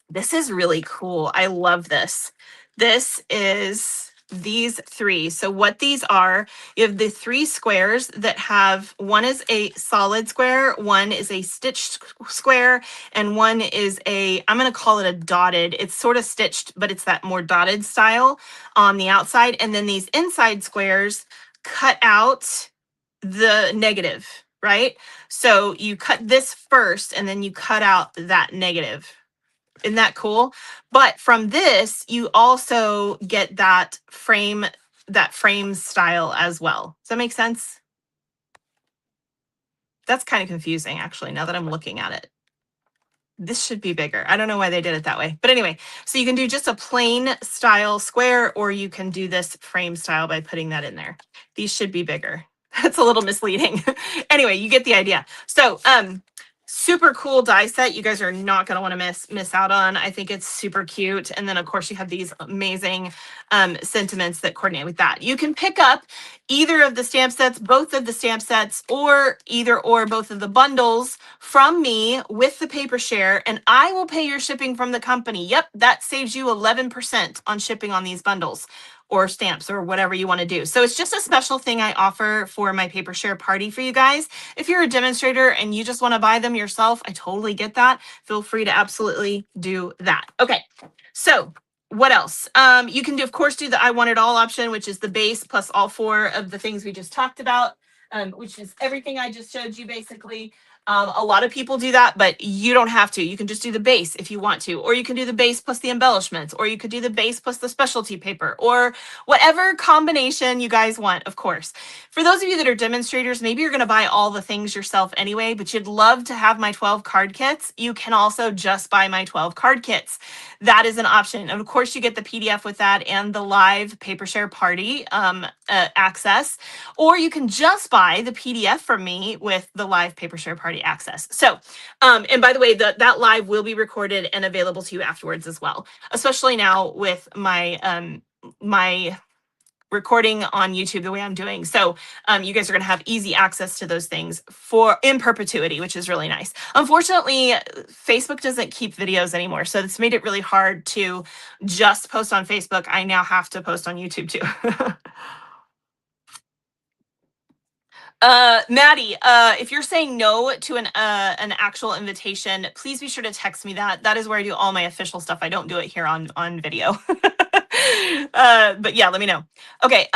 this is really cool. I love this. This is these 3. So what these are, you have the 3 squares that have, one is a solid square, one is a stitched square, and one is I'm going to call it a dotted. It's sort of stitched, but it's that more dotted style on the outside. And then these inside squares cut out the negative, right? So you cut this first and then you cut out that negative. Isn't that cool? But from this, you also get that frame style as well. Does that make sense? That's kind of confusing, actually, now that I'm looking at it. This should be bigger. I don't know why they did it that way. But anyway, so you can do just a plain style square, or you can do this frame style by putting that in there. These should be bigger. That's a little misleading. Anyway, you get the idea. So, super cool die set. You guys are not going to want to miss out on. I think it's super cute. And then of course you have these amazing sentiments that coordinate with that. You can pick up either of the stamp sets, both of the stamp sets, or either or both of the bundles from me with the paper share, and I will pay your shipping from the company. Yep, that saves you 11% on shipping on these bundles or stamps or whatever you want to do. So it's just a special thing I offer for my paper share party for you guys. If you're a demonstrator and you just want to buy them yourself, I totally get that. Feel free to absolutely do that. Okay, so what else? You can, of course, do the I Want It All option, which is the base plus all 4 of the things we just talked about, which is everything I just showed you basically. A lot of people do that, but you don't have to. You can just do the base if you want to, or you can do the base plus the embellishments, or you could do the base plus the specialty paper, or whatever combination you guys want, of course. For those of you that are demonstrators, maybe you're going to buy all the things yourself anyway, but you'd love to have my 12 card kits. You can also just buy my 12 card kits. That is an option. And of course, you get the PDF with that and the live paper share party access, or you can just buy the PDF from me with the live paper share party access. So, and by the way, that live will be recorded and available to you afterwards as well, especially now with my my recording on YouTube the way I'm doing. So you guys are going to have easy access to those things in perpetuity, which is really nice. Unfortunately, Facebook doesn't keep videos anymore. So it's made it really hard to just post on Facebook. I now have to post on YouTube too. Maddie, if you're saying no to an actual invitation, please be sure to text me that. That is where I do all my official stuff. I don't do it here on video. But yeah, let me know. Okay.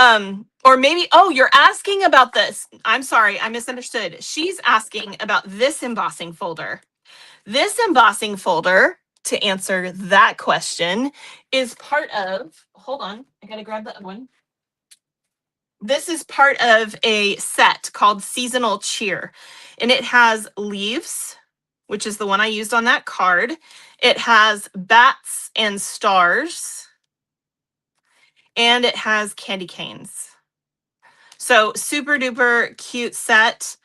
Or maybe, oh, you're asking about this. I'm sorry, I misunderstood. She's asking about this embossing folder. This embossing folder, to answer that question, is part of, hold on, I gotta grab the other one. This is part of a set called Seasonal Cheer, and it has leaves, which is the one I used on that card. It has bats and stars, and it has candy canes. So super duper cute set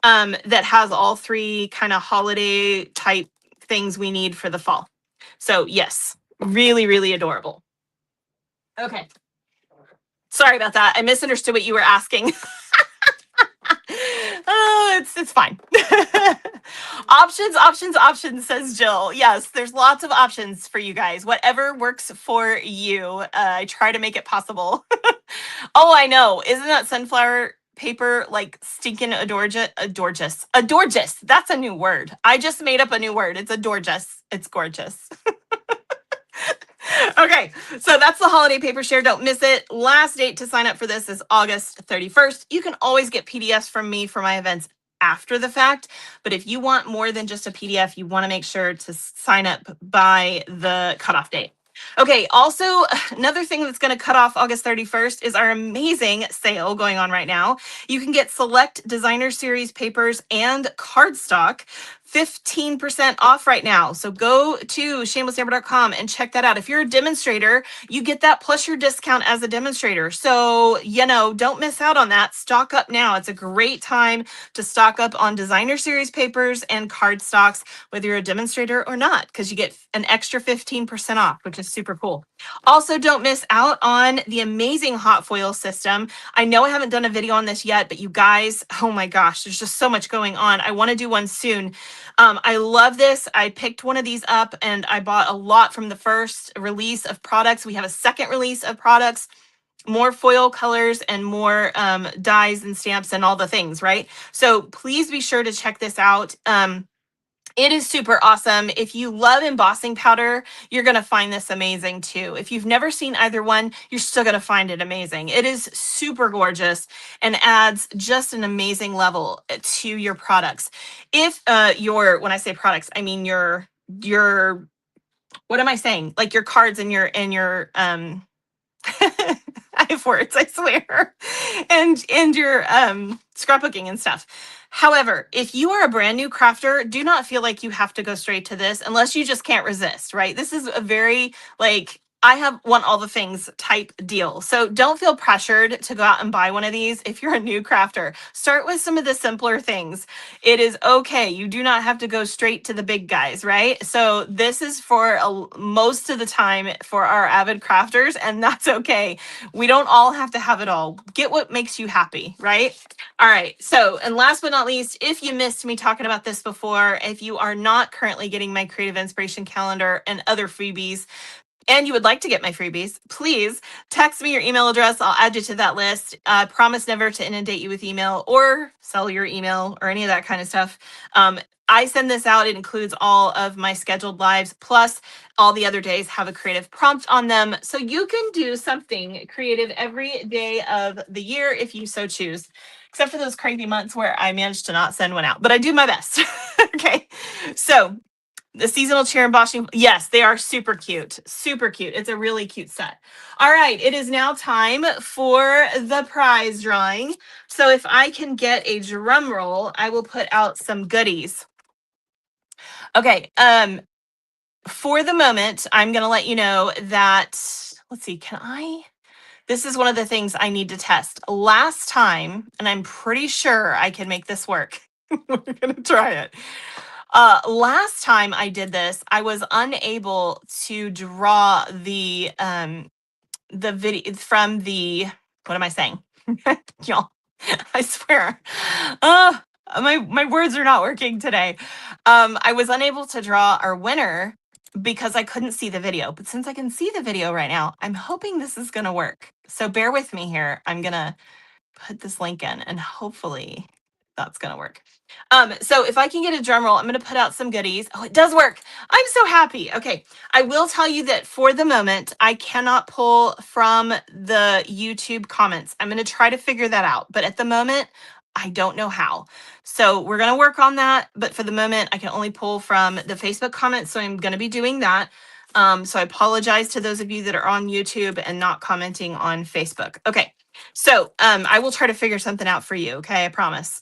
that has all three kind of holiday type things we need for the fall. So yes, really, really adorable. Okay. Sorry about that. I misunderstood what you were asking. Oh, it's fine. Options, says Jill. Yes, there's lots of options for you guys. Whatever works for you. I try to make it possible. Oh, I know. Isn't that sunflower paper like stinking adorgeous? Adorgeous. That's a new word. I just made up a new word. It's adorgeous. It's gorgeous. Okay, so that's the holiday paper share. Don't miss it. Last date to sign up for this is August 31st. You can always get PDFs from me for my events after the fact, but if you want more than just a PDF, you want to make sure to sign up by the cutoff date. Okay, also another thing that's going to cut off August 31st is our amazing sale going on right now. You can get select designer series papers and cardstock 15% off right now. So go to shamelessamber.com and check that out. If you're a demonstrator, you get that plus your discount as a demonstrator. So, don't miss out on that. Stock up now. It's a great time to stock up on designer series papers and cardstocks, whether you're a demonstrator or not, because you get an extra 15% off, which is super cool. Also, don't miss out on the amazing hot foil system. I know I haven't done a video on this yet, but you guys, oh my gosh, there's just so much going on. I want to do one soon. I love this. I picked one of these up and I bought a lot from the first release of products. We have a second release of products, more foil colors and more dies and stamps and all the things, right? So please be sure to check this out. It is super awesome. If you love embossing powder, you're going to find this amazing too. If you've never seen either one, you're still going to find it amazing. It is super gorgeous and adds just an amazing level to your products. If when I say products, I mean your what am I saying? Like your cards and your I have words, I swear. And your scrapbooking and stuff. However, if you are a brand new crafter, do not feel like you have to go straight to this unless you just can't resist, right? This is a very I want all the things type deal. So don't feel pressured to go out and buy one of these. If you're a new crafter, start with some of the simpler things. It is okay. You do not have to go straight to the big guys, right? So this is for most of the time for our avid crafters, and that's okay. We don't all have to have it all. Get what makes you happy, right? All right. So, and last but not least, if you missed me talking about this before, if you are not currently getting my creative inspiration calendar and other freebies, and you would like to get my freebies, please text me your email address. I'll add you to that list. Promise never to inundate you with email or sell your email or any of that kind of stuff. I send this out. It includes all of my scheduled lives, plus all the other days have a creative prompt on them. So you can do something creative every day of the year if you so choose, except for those crazy months where I managed to not send one out, but I do my best. Okay. So the seasonal chair embossing. Yes, they are super cute. Super cute. It's a really cute set. All right. It is now time for the prize drawing. So if I can get a drum roll, I will put out some goodies. Okay. For the moment, I'm going to let you know that, let's see, this is one of the things I need to test. Last time, and I'm pretty sure I can make this work. We're going to try it. Last time I did this, I was unable to draw the video from the What am I saying? Y'all, I swear. Uh, my words are not working today. I was unable to draw our winner because I couldn't see the video. But since I can see the video right now, I'm hoping this is going to work. So bear with me here. I'm going to put this link in and hopefully that's going to work. So if I can get a drum roll, I'm going to put out some goodies. Oh, it does work. I'm so happy. Okay. I will tell you that for the moment, I cannot pull from the YouTube comments. I'm going to try to figure that out. But at the moment, I don't know how. So we're going to work on that. But for the moment, I can only pull from the Facebook comments. So I'm going to be doing that. So I apologize to those of you that are on YouTube and not commenting on Facebook. Okay. So I will try to figure something out for you. Okay, I promise.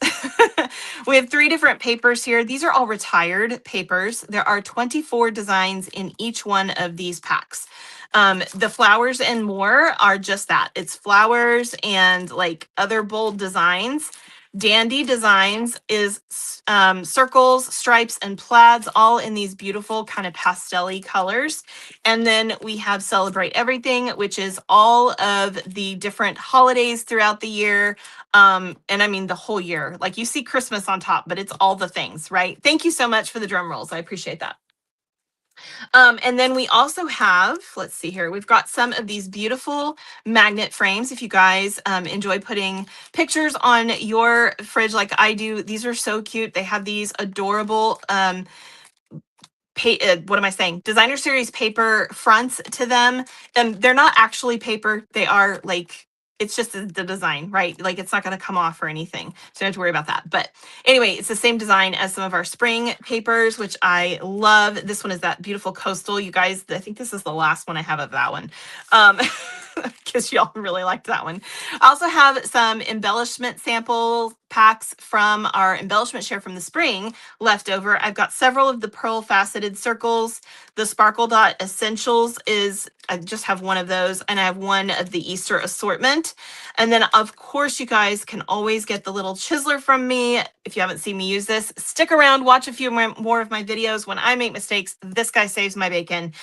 We have 3 different papers here. These are all retired papers. There are 24 designs in each one of these packs. The flowers and more are just that. It's flowers and like other bold designs. Dandy Designs is circles, stripes, and plaids, all in these beautiful kind of pastel-y colors. And then we have Celebrate Everything, which is all of the different holidays throughout the year. And I mean the whole year. Like you see Christmas on top, but it's all the things, right? Thank you so much for the drum rolls. I appreciate that. And then we also have, let's see here, we've got some of these beautiful magnet frames. If you guys enjoy putting pictures on your fridge like I do, these are so cute. They have these adorable what am I saying? Designer series paper fronts to them. And they're not actually paper. They are like, it's just the design, right? Like it's not going to come off or anything. So don't have to worry about that. But anyway, it's the same design as some of our spring papers, which I love. This one is that beautiful coastal. You guys, I think this is the last one I have of that one. Because y'all really liked that one. I also have some embellishment sample packs from our embellishment share from the spring left over. I've got several of the pearl faceted circles. The Sparkle Dot Essentials is, I just have one of those, and I have one of the Easter assortment. And then of course you guys can always get the little chiseler from me. If you haven't seen me use this, stick around, watch a few more of my videos. When I make mistakes, this guy saves my bacon.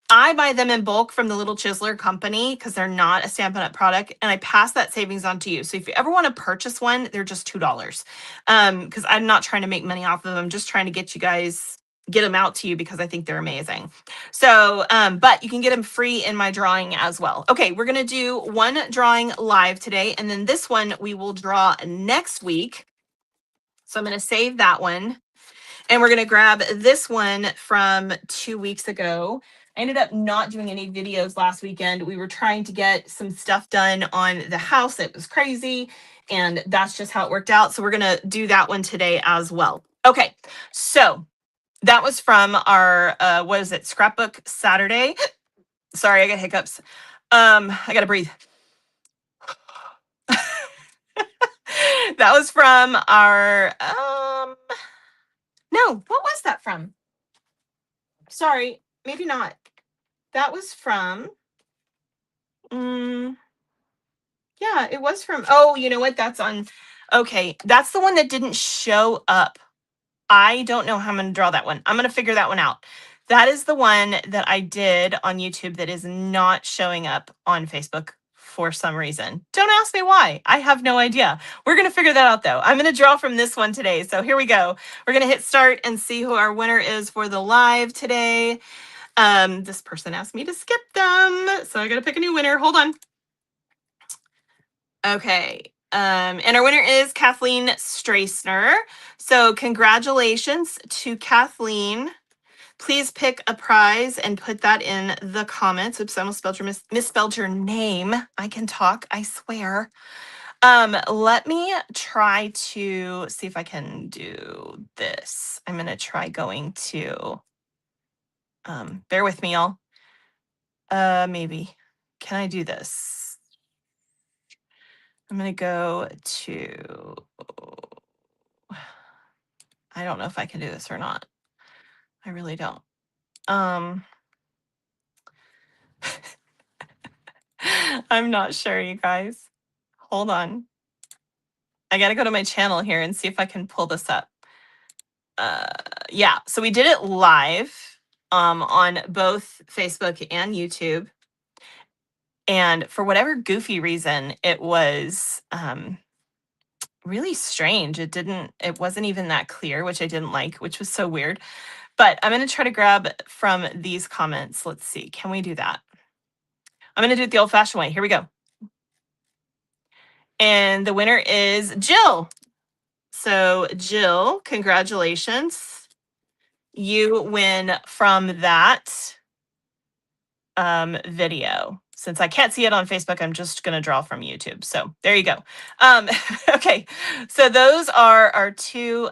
I buy them in bulk from the Little Chiseler company because they're not a Stampin' Up! Product, and I pass that savings on to you. So if you ever want to purchase one, they're just $2. Because I'm not trying to make money off of them. I'm just trying to get them out to you because I think they're amazing. So, but you can get them free in my drawing as well. Okay, we're gonna do one drawing live today, and then this one we will draw next week. So I'm gonna save that one. And we're going to grab this one from 2 weeks ago. I ended up not doing any videos last weekend. We were trying to get some stuff done on the house. It was crazy. And that's just how it worked out. So we're going to do that one today as well. Okay. So that was from our, what is it? Scrapbook Saturday. Sorry, I got hiccups. I got to breathe. That was from our, no, what was that from? Sorry, maybe not. That was from, yeah, it was from, oh, you know what? That's on, okay. That's the one that didn't show up. I don't know how I'm going to draw that one. I'm going to figure that one out. That is the one that I did on YouTube that is not showing up on Facebook for some reason. Don't ask me why. I have no idea. We're going to figure that out though. I'm going to draw from this one today. So here we go. We're going to hit start and see who our winner is for the live today. This person asked me to skip them, so I gotta pick a new winner. Hold on. Okay. And our winner is Kathleen Strassner. So congratulations to Kathleen. Please pick a prize and put that in the comments. Oops, I almost misspelled your name. I can talk, I swear. Let me try to see if I can do this. I'm gonna try going to, bear with me, y'all. Maybe. Can I do this? I'm going to go to, I don't know if I can do this or not. I really don't. I'm not sure, you guys. Hold on. I got to go to my channel here and see if I can pull this up. Yeah, so we did it live on both Facebook and YouTube. And for whatever goofy reason, it was really strange. It wasn't even that clear, which I didn't like, which was so weird. But I'm going to try to grab from these comments. Let's see. Can we do that? I'm going to do it the old fashioned way. Here we go. And the winner is Jill. So, Jill, congratulations. You win from that video. Since I can't see it on Facebook, I'm just going to draw from YouTube. So there you go. Okay, so those are our two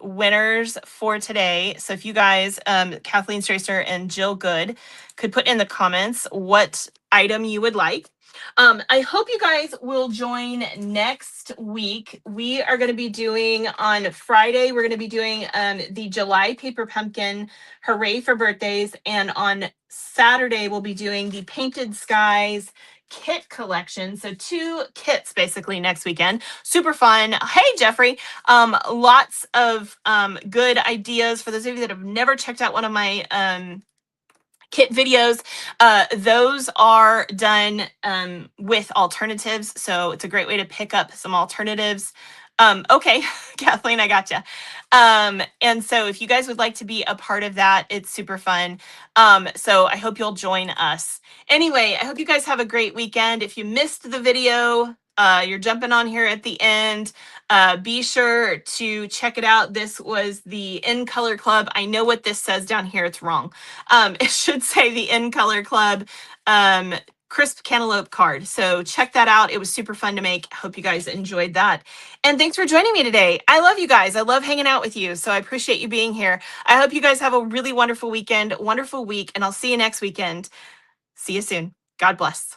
winners for today. So if you guys, Kathleen Stracer and Jill Good, could put in the comments what item you would like. I hope you guys will join next week. We are going to be doing on Friday, we're going to be doing the July Paper Pumpkin Hooray for Birthdays. And on Saturday, we'll be doing the Painted Skies kit collection. So 2 kits basically next weekend. Super fun. Hey, Jeffrey. Lots of good ideas for those of you that have never checked out one of my kit videos. Those are done with alternatives. So it's a great way to pick up some alternatives. Okay, Kathleen, I gotcha. And so if you guys would like to be a part of that, it's super fun. So I hope you'll join us. Anyway, I hope you guys have a great weekend. If you missed the video, you're jumping on here at the end. Be sure to check it out. This was the In Color Club. I know what this says down here. It's wrong. It should say the In Color Club crisp cantaloupe card. So check that out. It was super fun to make. Hope you guys enjoyed that. And thanks for joining me today. I love you guys. I love hanging out with you. So I appreciate you being here. I hope you guys have a really wonderful weekend, wonderful week, and I'll see you next weekend. See you soon. God bless.